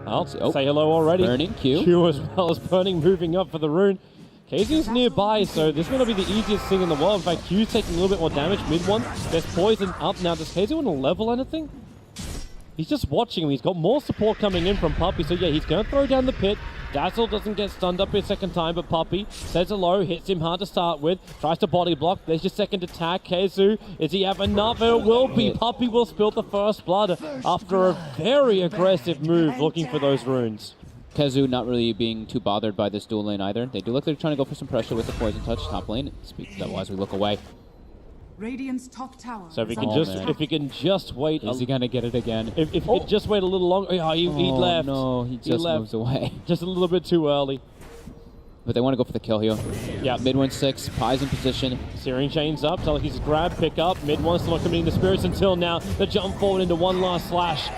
I'll say hello already. Burning, Q. Q as well as Burning moving up for the rune. KZ's nearby, so this may not be the easiest thing in the world. In fact, Q's taking a little bit more damage mid one. There's poison up now. Does KZ want to level anything? He's just watching him. He's got more support coming in from Puppey, so yeah, he's going to throw down the pit. Dazzle doesn't get stunned up a second time, but Puppey says hello, hits him hard to start with, tries to body block. There's your second attack. KZ, does he have enough? It will be. Puppey will spill the first blood after a very aggressive move looking for those runes. KheZu not really being too bothered by this dual lane either. They do look like they're trying to go for some pressure with the poison touch top lane. Otherwise, we look away. Radiant's top tower. So if he can just wait. Is he gonna get it again? If he could just wait a little longer. Oh, he left. No, he just moves away. Just a little bit too early. But they want to go for the kill here. Yeah. Mid 1-6, Pie's in position. Searing Chains up, so he's grab, pick up. Mid one still not committing the spirits until now. The jump forward into one last slash.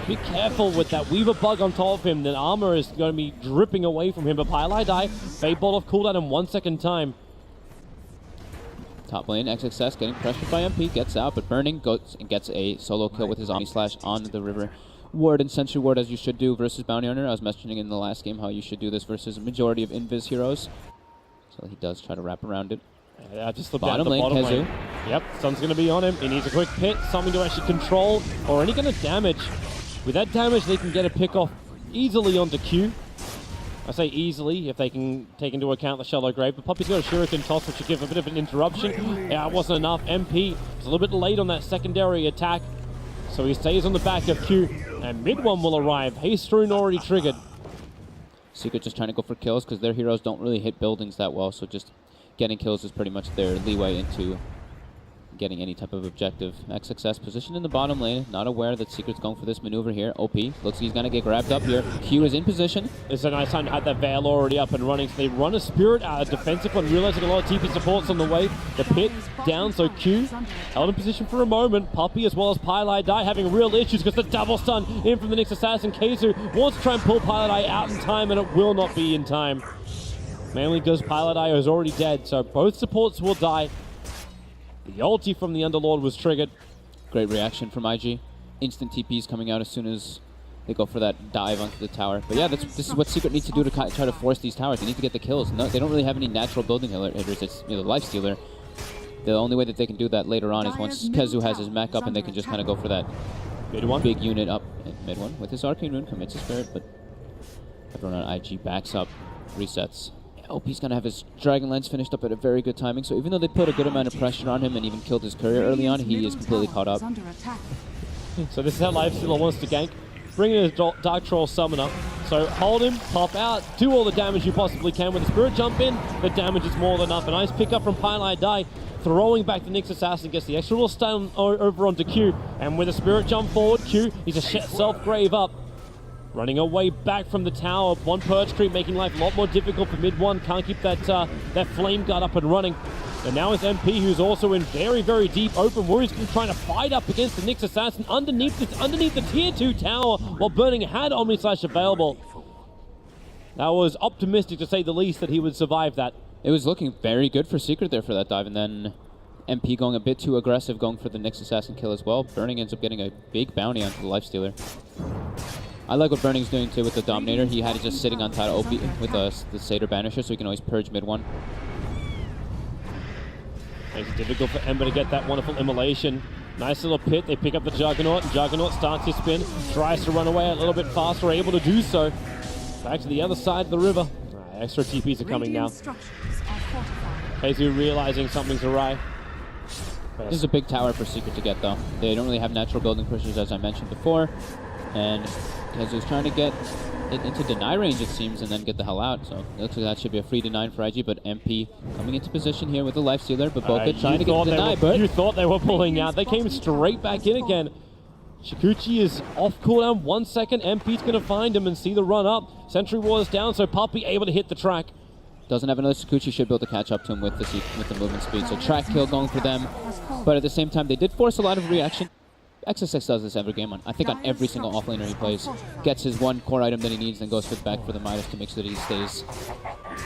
Be careful with that Weaver bug on top of him. The armor is going to be dripping away from him. But Pylai die. Fade Ball off cooldown in 1 second time. Top lane, XXS getting pressured by MP, gets out, but Burning goes and gets a solo kill with his Omni Slash on the River Ward and Sentry Ward, as you should do versus Bounty Hunter. I was mentioning in the last game how you should do this versus a majority of Invis heroes. So he does try to wrap around it. Yeah, just look bottom down at the lane, bottom lane. Yep, Sun's going to be on him. He needs a quick pit, something to actually control, or any kind of damage. With that damage, they can get a pick off easily onto Q. I say easily if they can take into account the shallow grave, but Puppey's got a shuriken toss, which should give a bit of an interruption. Yeah, it wasn't enough. MP was a little bit late on that secondary attack, so he stays on the back of Q, and mid one will arrive. Haste Rune already triggered. Secret just trying to go for kills because their heroes don't really hit buildings that well, so just getting kills is pretty much their leeway into getting any type of objective. XXS positioned in the bottom lane, not aware that Secret's going for this maneuver here. OP looks like he's going to get grabbed up here. Q is in position. It's a nice time to have that Veil already up and running, so they run a Spirit out of defensive one, realizing a lot of TP supports on the way. The pit down, so Q held in position for a moment. Puppey as well as Pylai Die having real issues because the double stun in from the next assassin. KZu wants to try and pull Pylai Die out in time, and it will not be in time. Mainly because Pylai Die is already dead, so both supports will die. The ulti from the Underlord was triggered. Great reaction from IG. Instant TPs coming out as soon as they go for that dive onto the tower. But yeah, this is what Secret needs to do to try to force these towers. They need to get the kills. No, they don't really have any natural building hitters. It's the Life Stealer. The only way that they can do that later on is once KheZu has his mech up and they can just kind of go for that mid one big unit up in mid one. With his Arcane Rune commits a Spirit, but everyone on IG backs up, resets. OP's going to have his Dragon Lance finished up at a very good timing, so even though they put a good amount of pressure on him and even killed his courier early on, he is completely caught up. So this is how Lifestealer wants to gank. Bring in a Dark Troll Summoner. So hold him, pop out, do all the damage you possibly can. With the Spirit Jump in, the damage is more than enough. A nice pickup from Pylai Die, throwing back the Nyx Assassin, gets the extra little stun over onto Q. And with a Spirit Jump forward, Q, he's a self-grave up. Running away back from the tower, one perch creep, making life a lot more difficult for mid one. Can't keep that flame guard up and running. And now it's MP, who's also in very, very deep open wounds, trying to fight up against the Nyx Assassin underneath the tier 2 tower, while Burning had Omni Slash available. That was optimistic to say the least that he would survive that. It was looking very good for Secret there for that dive, and then MP going a bit too aggressive, going for the Nyx Assassin kill as well. Burning ends up getting a big bounty onto the Lifestealer. I like what Burning's doing too with the Dominator. He had it just sitting on top of OP with the Satyr Banisher, so he can always purge mid one. Makes it difficult for Ember to get that wonderful immolation. Nice little pit. They pick up the Juggernaut, and Juggernaut starts his spin, tries to run away a little bit faster, able to do so. Back to the other side of the river. Extra TPs are coming now. KZu realizing something's awry. This is a big tower for Secret to get though. They don't really have natural building pushers, as I mentioned before, and KheZu's trying to get it into deny range, it seems, and then get the hell out. So it looks like that should be a free deny for IG, but MP coming into position here with the Lifestealer, but Boca trying to get the deny, but you thought they were pulling out. They came straight back in again. Shikuchi is off cooldown 1 second. MP's going to find him and see the run up. Sentry Ward is down, so Puppey able to hit the track. Doesn't have another Shikuchi, should be able to catch up to him with the movement speed. So track kill going for them, but at the same time, they did force a lot of reaction. XSX does this every game, I think on every single offlaner he plays. Gets his one core item that he needs, then goes back for the Midas to make sure that he stays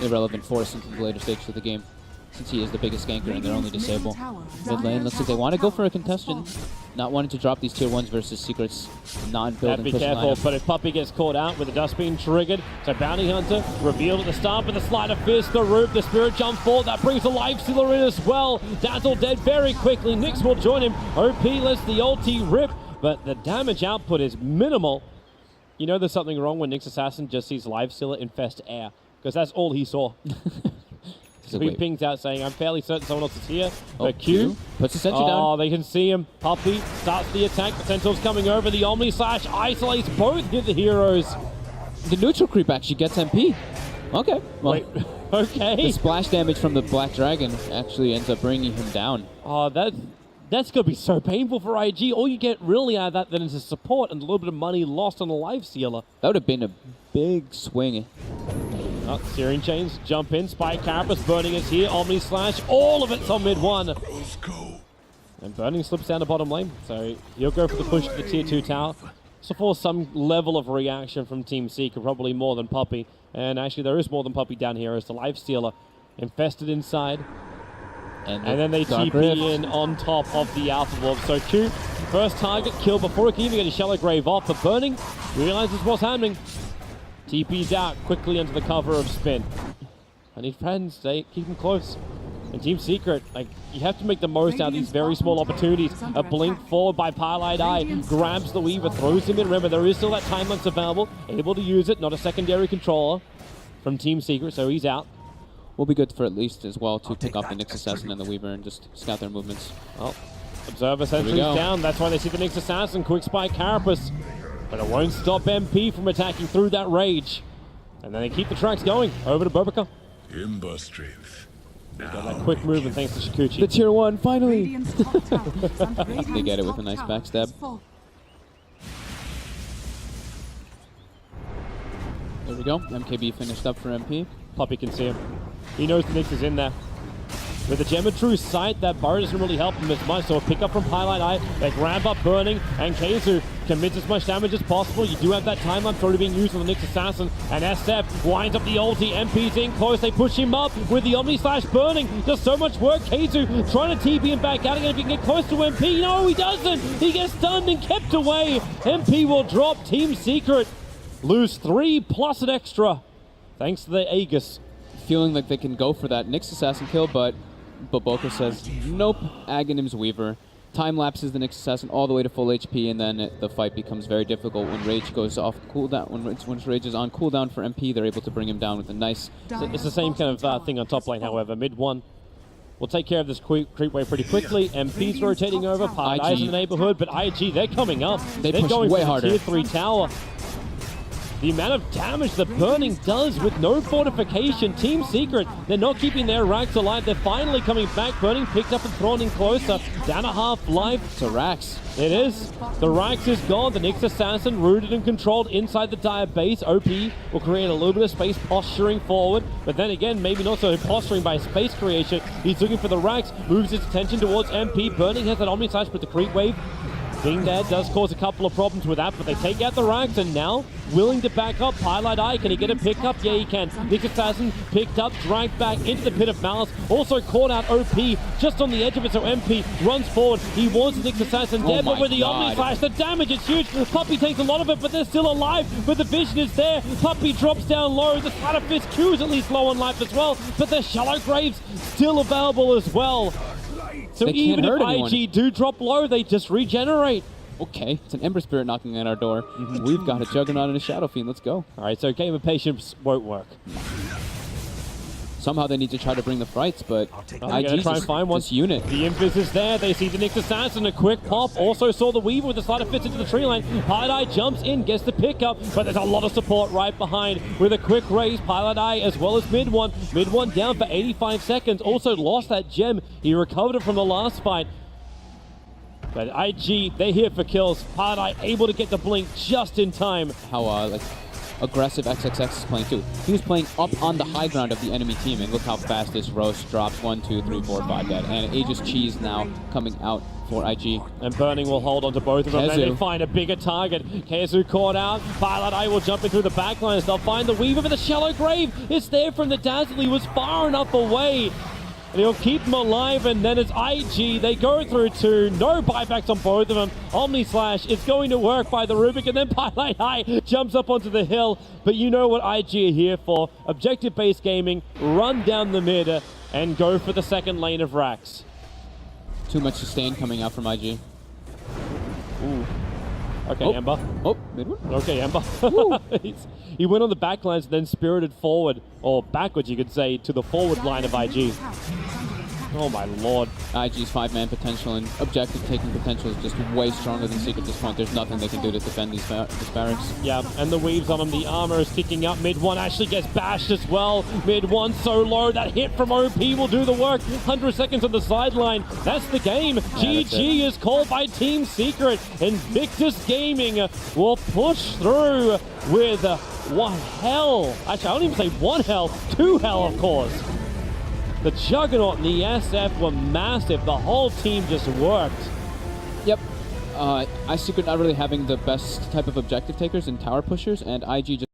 irrelevant force into the later stages of the game. since he is the biggest ganker and they're only Radiant's disable. middle tower is Mid under lane looks like they attack. want to go for a Tower contestation, has fallen. not wanting to drop these tier 1s versus Secret's Have non-build to and be pushing careful, lineup. but if Puppey gets caught out with the dust being triggered, so Bounty Hunter revealed at the start with the sleight of fist, the roof, the spirit jump forward, that brings the life stealer in as well. Dazzle dead very quickly, Nyx will join him, OP lets the ulti rip, but the damage output is minimal. You know there's something wrong when Nyx Assassin just sees life stealer infest air, because that's all he saw. So he pings out saying, I'm fairly certain someone else is here. Oh, The Q. puts the sentry Oh, down. they can see him. Puppey starts the attack. The Sentinel's coming over. The Omni Slash isolates both of the heroes. The neutral creep actually gets MP. Okay. Well, Wait, okay. the splash damage from the Black Dragon actually ends up bringing him down. Oh, that's going to be so painful for IG. All you get really out of that then is a support and a little bit of money lost on the life stealer. That would have been a big swing. Oh, Searing Chains jump in. Spike Carapace burning is here. Omni Slash. All of it's on mid 1. And Burning slips down the bottom lane. So he'll go for the push to the tier 2 tower. So for some level of reaction from Team Seeker, probably more than Puppey. And actually there is more than Puppey down here as the life stealer infested inside. And then they Dark TP Rift. in on top of the Alpha Wolf. So Q, first target kill before he can even get his Shallow Grave off. But Burning realizes what's happening. TP's out quickly under the cover of Spin. I need friends, they keep them close. And Team Secret, like, you have to make the most out of these very small opportunities. A blink forward by Pilot Eye, grabs the Weaver, throws him in. Remember, there is still that time length available. Able to use it, not a secondary controller from Team Secret, so he's out. Will be good for at least as well to pick off the Nyx Assassin and the Weaver and just scout their movements. Well, Observer There we sentries go. down. That's why they see the Nyx Assassin. Quick spike Carapace. But it won't stop MP from attacking through that rage. And then they keep the tracks going. Over to Bobika. Ember strength. Got that quick move and thanks to Shikuchi. The tier 1, finally! Radiant's top tower is under They get it with a nice top tower backstab. has fallen. There we go. MKB finished up for MP. Puppey can see him. He knows the Nyx is in there. With the Gem of True Sight, that burrow doesn't really help him as much, so a pick up from Highlight Eye, they grab up Burning, and Keizu commits as much damage as possible. You do have that time lamp already being used on the Nyx Assassin, and SF winds up the ulti, MP's in close, they push him up with the Omni Slash Burning. Does so much work, Keizu trying to TP him back out again if he can get close to MP. No, he doesn't! He gets stunned and kept away. MP will drop. Team Secret lose 3 plus an extra, thanks to the Aegis. Feeling like they can go for that Nyx Assassin kill, but Boboka says, nope, Aghanim's Weaver. Time lapses the Nyx Assassin all the way to full HP, and then the fight becomes very difficult when Rage goes off cooldown. When Rage is on cooldown for MP, they're able to bring him down with a nice... It's the same kind of thing on top lane, however. Mid 1 will take care of this creep wave pretty quickly. MP's rotating over, Pilot Eye's in the neighborhood, but IG, they're coming up. They They're push going way for the harder. tier 3 tower. The amount of damage that Burning does with no fortification. Team Secret, they're not keeping their racks alive. They're finally coming back. Burning picked up and thrown in closer. Down to half life. It's a Rax. It is. The Rax is gone. The Nyx Assassin rooted and controlled inside the dire base. OP will create a little bit of space posturing forward. But then again, maybe not so posturing by space creation. He's looking for the Rax. Moves his attention towards MP. Burning has that Omni Slash with the creep wave. Being there does cause a couple of problems with that, but they take out the Rax, and now willing to back up. Pilot Eye, can he get a pick up? Yeah, he can. Nyx Assassin picked up, dragged back into the Pit of Malice. Also caught out OP just on the edge of it, so MP runs forward. He wants the Nyx Assassin Oh dead, but my with the God. Omni Slash, the damage is huge. Puppey takes a lot of it, but they're still alive. But the vision is there. Puppey drops down low. The Slider Fist Q is at least low on life as well, but the Shallow Graves still available as well. So They can't even if hurt anyone. IG do drop low, they just regenerate. Okay, it's an Ember Spirit knocking at our door. We've got a Juggernaut and a Shadow Fiend. Let's go. All right, so Game of Patience won't work. Somehow they need to try to bring the fights, but They're gonna try and find one. this unit. The Invis is there. They see the Nyx Assassin. A quick pop. Also saw the Weaver with the slider fits into the tree line. Pilot Eye jumps in, gets the pickup, but there's a lot of support right behind with a quick raise. Pilot Eye as well as Mid One. Mid One down for 85 seconds. Also lost that gem. He recovered it from the last fight. But IG, they're here for kills. Pilot Eye able to get the blink just in time. How like aggressive XXX is playing too. He was playing up on the high ground of the enemy team, and look how fast this roast drops. 1, 2, 3, 4, 5 dead. And Aegis Cheese now coming out for IG. And Burning will hold on to both of them. And they Keizu. find a bigger target. Keizu caught out. Pilot Eye will jump in through the backlines. They'll find the Weaver with a Shallow Grave. It's there from the Dazzle. He was far enough away. He'll keep them alive, and then it's IG. They go through 2. No buybacks on both of them. Omni Slash is going to work by the Rubik, and then Pylite High jumps up onto the hill. But you know what IG are here for. Objective-based gaming, run down the mid, and go for the second lane of Rax. Too much sustain coming out from IG. Ooh. Okay, Ember. Oh, mid one. Okay, Ember. He went on the backlines, then spirited forward, or backwards, you could say, to the forward line of IG. Oh my lord. IG's 5-man potential and objective taking potential is just way stronger than Secret at this point. There's nothing they can do to defend these barracks. Yeah, and the weaves on him. The armor is kicking up. Mid 1 actually gets bashed as well. Mid 1 so low. That hit from OP will do the work. 100 seconds on the sideline. That's the game. GG is called by Team Secret. Invictus Gaming will push through with one hell. Actually, I don't even say one hell. 2 hell, of course. The Juggernaut and the SF were massive. The whole team just worked. Yep. Secret not really having the best type of objective takers and tower pushers, and IG just